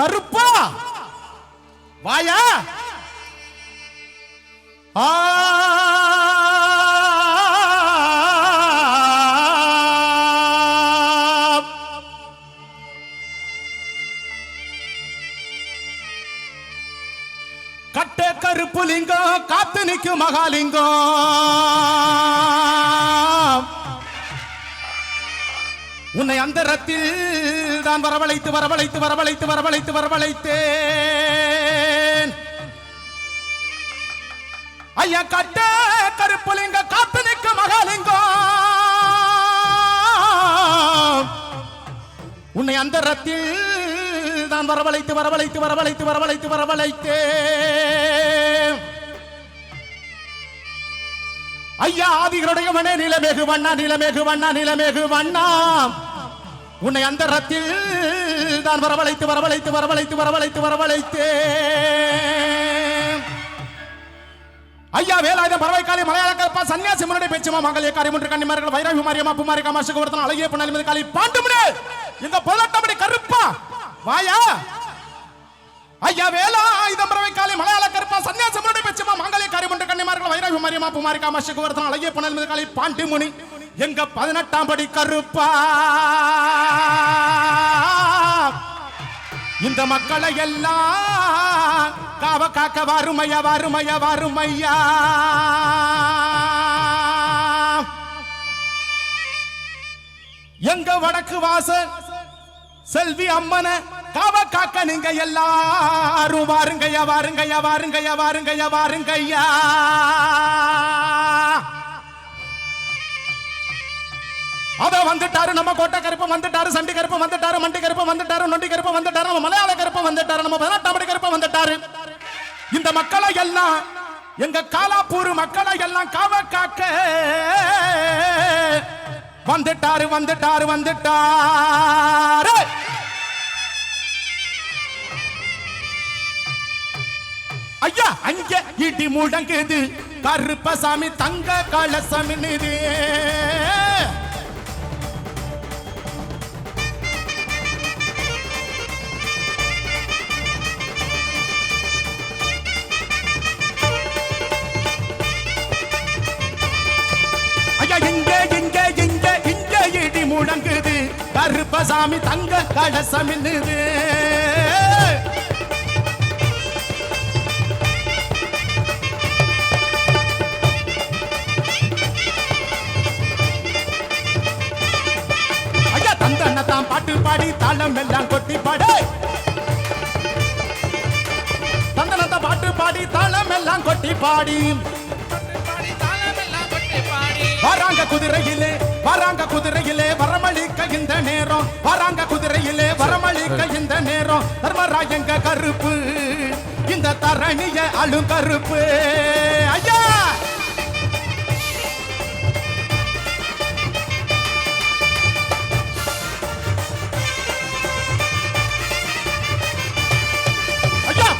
கருப்பா வாயா கட்ட கருப்பு லிங்கம் காத்து நிற்கும் மகாலிங்கம் உன்னை அந்தரத்தில் தான் வரவழைத்து வரவழைத்து வரவழைத்து வரவழைத்து வரவழைத்தேன் ஐயா கட்ட கருப்புலிங்க காத்து நிற்க மகாலிங்கம் உன்னை அந்தரத்தில் தான் வரவழைத்து வரவழைத்து வரவழைத்து வரவழைத்து வரவழைத்தேன் ஐயா ஆதிகளுடைய மனே நிலமேகு வண்ணா நிலமேகு வண்ணா நிலமேகு வண்ணா உன்னை அந்த ரத்தில் தான் வரவழைத்து வரவழைத்து வரவழைத்து வரவழைத்து வரவழைத்தே ஐயா வேலாயுதம் பறவைக்காளி மலையாள கற்பா சன்னியாசி முன்னாடி பேச்சுமா மங்களே காரி முன்று கன்னிமார்கள் வைரவி மாரியம்மா புமாரி காமாசுக்கு ஒருத்தன் அழகிய பொண்ணாலி மீது காலி பாண்டுமுனே எங்க பொருளாட்டபடி கருப்பா வாயா ஐயா வேலாயுதம் பறவைக்காளி மலையாள கற்பா சன்னியாசி முன்னாடி பேச்சுமா மங்களே காரி முன்று கன்னிமார்கள் வைரவி மாரியம்மா புமாரி காமாசுக்கு ஒருத்தன் அழகிய பொண்ணாலி மீது காலி பாண்டுமுனி எங்க 18ஆம் படி கருப்பா இந்த மக்களை எல்லாம் காவ காக்க வாருமையா வாருமையா வாருமையா எங்க வடக்கு வாச செல்வி அம்மனை காவ காக்க நீங்க எல்லாரும் வாருங்கய்யா வாருங்கய்யா வாருங்கய்யா வாருங்கய்யா வாருங்கய்யா அத வந்துட்டாரு நம்ம கோட்டை கருப்பு வந்துட்டாரு சண்டி கருப்பு வந்துட்டாரு மண்டி கருப்பு வந்துட்டாரு நொண்டி கருப்பு வந்துட்டாரு நம்ம மலையாள கருப்பு வந்துட்டாரு நம்ம 18ஆம் படி கருப்பு வந்துட்டாரு இந்த மக்களை எல்லாம் எங்க காலாப்பூர் மக்களை எல்லாம் காவ காக்க வந்துட்டாரு வந்துட்டாரு வந்துட்டாரு ஐயா அங்க இடி முடங்குது கருப்பசாமி தங்க கலசமின்னுது முடங்குது கருப்பசாமி தங்க கலசமின்னுது ஐயா தந்தன தான் பாட்டு பாடி தாளம் எல்லாம் கொட்டி பாடு தந்தன தான் பாட்டு பாடி தாளம் எல்லாம் கொட்டி பாடி வராங்க குதிரையிலே வரமளிக்க இந்த நேரம் வராங்க குதிரையிலே வரமளிக்க இந்த நேரம் தர்மராஜங்க கருப்பு இந்த தரணிய அழு கருப்பு ஐயா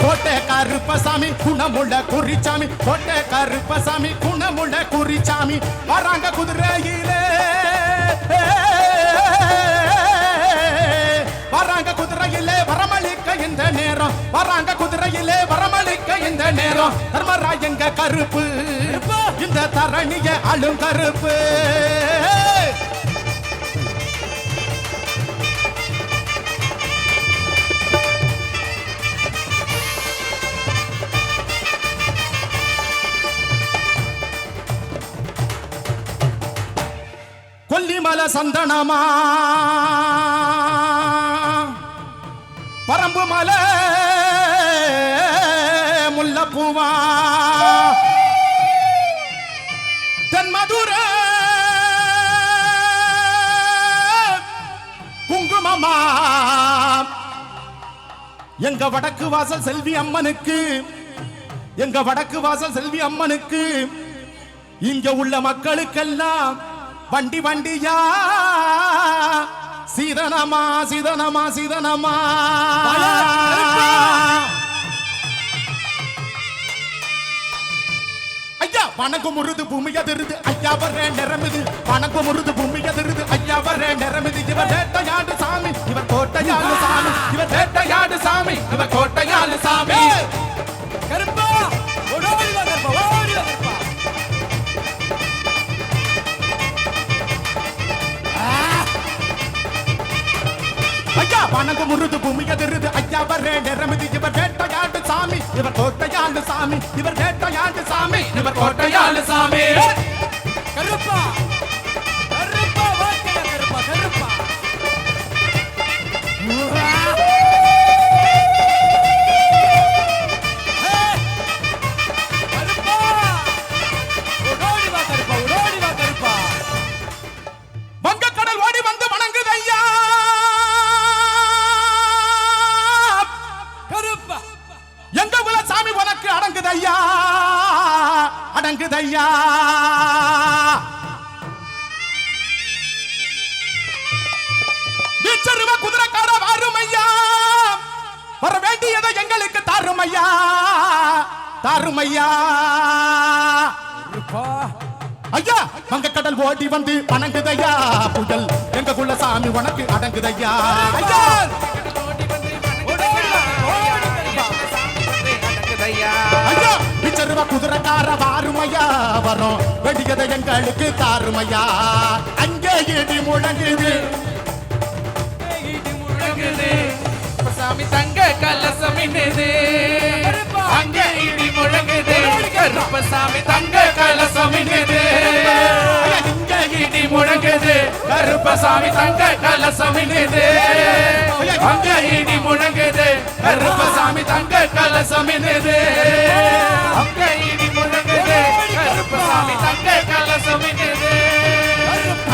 கோட்டை கருப்பசாமி குணமுள்ள குறிச்சாமி கோட்டை கருப்பசாமி குணமுள்ள குறிச்சாமி வராங்க குதிரையிலே வராங்க குதிரையிலே வரமளிக்க இந்த நேரம் வராங்க குதிரையிலே வரமளிக்க இந்த நேரம் தர்மராஜங்க கருப்பு இந்த தரணிய அழும் கருப்பு கொல்லிமலை சந்தனமா பரம்பு மலை முல்லப்பூவா தென்மதுரை குங்குமமா எங்க வடக்கு வாசல் செல்வி அம்மனுக்கு எங்க வடக்கு வாசல் செல்வி அம்மனுக்கு இங்க உள்ள மக்களுக்கெல்லாம் வண்டி வண்டியா சீதனமா சீதனமா சீதனமா ஐயா வணக்கம் முருது பூமி எதிருது ஐயா வர நிறமிது வணக்கம் முருது பூமி எதிருது ஐயா வர நிறமிது இவர் வேட்டையாடு சாமி இவர் கோட்டையாடு சாமி இவர் வேட்டையாடு சாமி இவர் கோட்டையாடு சாமி கருப்பா ஓடி வா கருப்பா ஓடி வா கருப்பா ஐயா வணக்கம் முருது பூமி எதிருது ஐயா வர நிறமிது இவர் வேட்டையாடு சாமி இவர் கோட்டையாடு சாமி இவர் வேட்டையாடு சாமி இவர் கோட்டையாடு சாமி கருப்பா கருப்பா வாக்கல கருப்பா கருப்பா கருப்பா ஓடி வா கருப்பா ஓடி வா கருப்பா வங்கக்கடல் ஓடி வந்து வணங்குது ஐயா கருப்பா எங்க குல சாமி உனக்கு அடங்குது ஐயா அடங்குது ஐயா வீச்சருவ குதிரைக்கார வாரும் ஐயா வர வேண்டியதை எங்களுக்கு தாரும் ஐயா தாரும் ஐயா கருப்பா ஐயா வங்கக்கடல் ஓடி வந்து வணங்குது ஐயா புயல் எங்க குல சாமி உனக்கு அடங்குது ஐயா ஐயா ஐயா பிச்சருவ குதிரைக்கார வாருமையா வரும் வெடியதை எங்களுக்கு தாருமையா அங்கே இடி முழங்குது சாமி தங்க கலசமின்னுது அங்க இடி முழங்குது கருப்பசாமி தங்க கலசமின்னுது இங்க இடி முழங்குது கருப்பசாமி தங்க கலசமின்னுது அங்க இடி முழங்குது கருப்பசாமி தங்க கலசமின்னுது அங்க இடி முழங்குது கருப்பசாமி தங்க கலசமின்னுது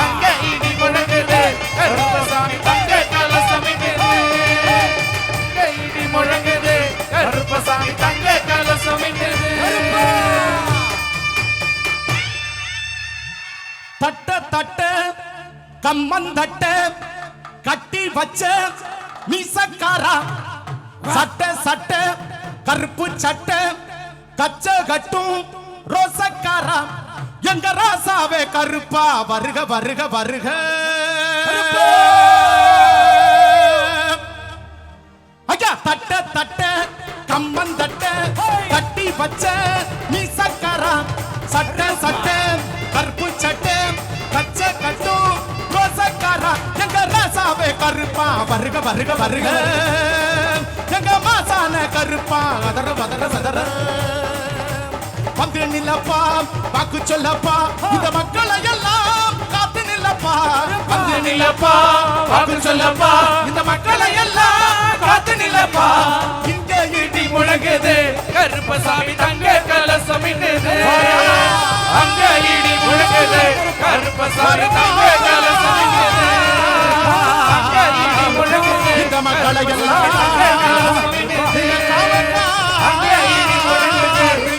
அங்க இடி முழங்குது கருப்பசாமி தங்க கலசமின்னுது இடி முழங்குது கருப்பசாமி தங்க கலசமின்னுது தட்ட தட்ட கம்மந்தட்ட கட்டி வச்ச மீசக்காரா சட்ட சட்ட கருப்பு சட்ட கச்ச கட்டும் ரோசக்காரா எங்க ராசாவே கருப்பா வருக வருக வருக ஐயா தட்ட தட்ட கம்மந்தட்ட கட்டி வச்ச மீசக்காரா சட்ட சட்ட கருப்பு சட்ட கச்ச கட்டும் ரோசக்காரா எங்க ராசாவே கருப்பா வருக வருக வருக எங்க மாசான கருப்பா அதர பதற சதற வந்து நிலப்பா வாக்கு சொல்லப்பா இந்த மக்களை எல்லாம் காத்து நிலப்பா வந்து நிலப்பா வாக்கு சொல்லப்பா இந்த மக்களை எல்லாம் காத்து நிலப்பா இங்க இடி முழங்குது கருப்பசாமி தங்க கலசமின்னுது அங்க இடி முழங்குது கருப்பசாமி தங்க கலசமின்னுது அங்க இடி முழங்குது இந்த மக்களை எல்லாம் அங்க இடி முழங்குது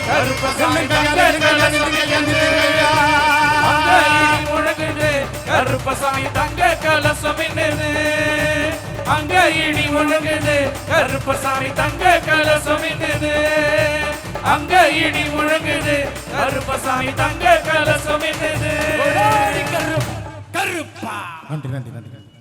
கருப்பசாமி தங்க கலசமின்னுது அங்க இடி முழங்குது கருப்பசாமி தங்க கலசமின்னுது அங்க இடி முழங்குது கருப்பசாமி தங்க கலசமின்னுது அங்க இடி முழங்குது கருப்பசாமி தங்க கலசமின்னுது கருப்பா நன்றி நன்றி நன்றி